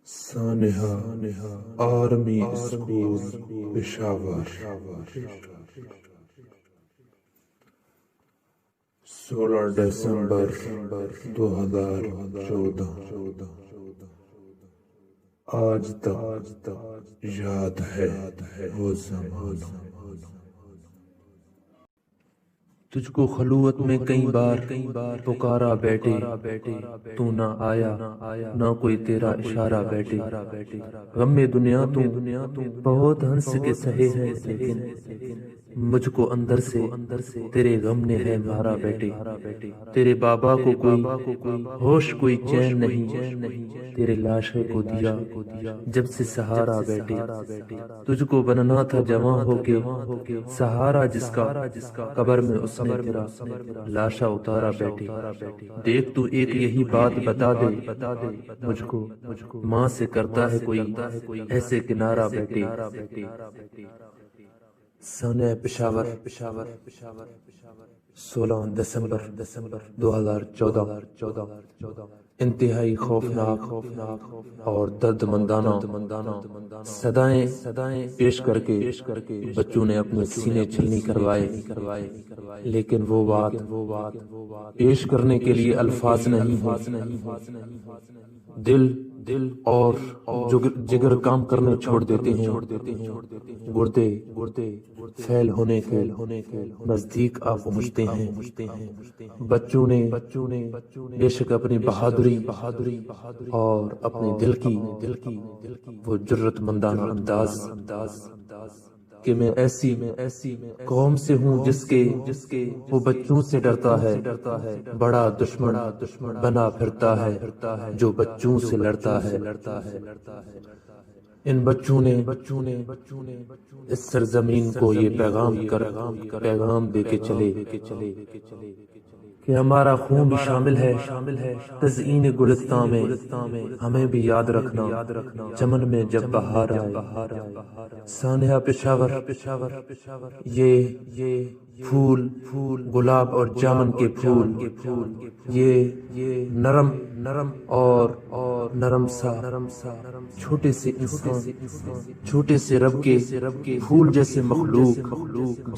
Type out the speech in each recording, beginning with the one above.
سانحہ army school Peshawar 16 دسمبر 2014۔ آج تک یاد ہے وہ زمانہ۔ تجھ کو خلوت میں کئی بار پکارا بیٹے، تو نہ آیا نہ کوئی تیرا اشارہ بیٹے۔ غم دنیا تو بہت ہنس کے سہے ہیں، لیکن مجھ کو اندر سے تیرے غم نے ہے مارا بیٹے۔ تیرے بابا کو کوئی ہوش کوئی چین نہیں، تیرے لاشے کو دیا جب سے سہارا بیٹے۔ تجھ کو بننا تھا جوان ہو کے سہارا جس کا، قبر میں اس نے تیرا لاشا اتارا بیٹے۔ دیکھ تو ایک یہی بات بتا دے، مجھ کو ماں سے کرتا ہے کوئی ایسے کنارہ بیٹے۔ سانحہ پشاور 16 دسمبر 2014۔ انتہائی خوفناک اور درد مندانہ صدائیں پیش کر کے بچوں نے اپنے سینے چھلنی کروائے، لیکن وہ بات پیش کرنے کے لیے الفاظ نہیں ہیں۔ دل اور جگر کام کرنے چھوڑ دیتے ہیں، گردے فیل ہونے کے نزدیک آ پہنچتے ہیں۔ بچوں نے بے شک اپنی بہادری اور اپنے دل کی وہ جرت مندانہ انداز کہ میں ایسی قوم سے ہوں جس کے وہ بچوں سے ڈرتا ہے، بڑا دشمن بنا پھرتا ہے جو بچوں سے لڑتا ہے۔ ان بچوں نے اس سرزمین کو یہ پیغام دے کے چلے کہ ہمارا خون بھی شامل ہے تزئین گلستاں میں، ہمیں بھی یاد رکھنا چمن میں جب بہار آئے۔ سانحہ پشاور یہ پھول گلاب اور جامن کے پھول، یہ نرم اور نرم سا چھوٹے سے انسان، چھوٹے سے رب کے پھول جیسے مخلوق،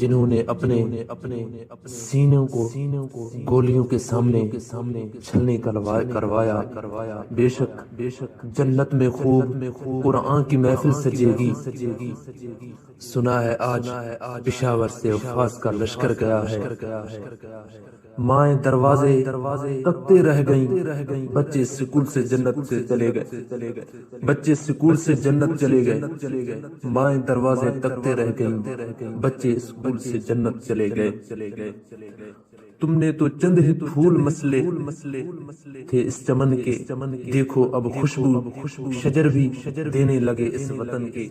جنہوں نے اپنے سینوں کو گولیوں کے سامنے چھلنے کروایا۔ بے شک جنت میں خوب قرآن کی محفل سجے گی۔ سنا ہے آج پشاور سے وفاس کا لشکر گیا ہے۔ مائیں دروازے تکتے رہ گئیں، بچے سکول سے جنت سے چلے گئے، بچے سکول سے جنت چلے گئے۔ مائیں دروازے تکتے رہ گئیں، بچے سکول سے جنت چلے گئے۔ تم نے تو چند ہی پھول مسلے تھے اس چمن کے، دیکھو اب خوشبو شجر بھی دینے لگے اس وطن کے۔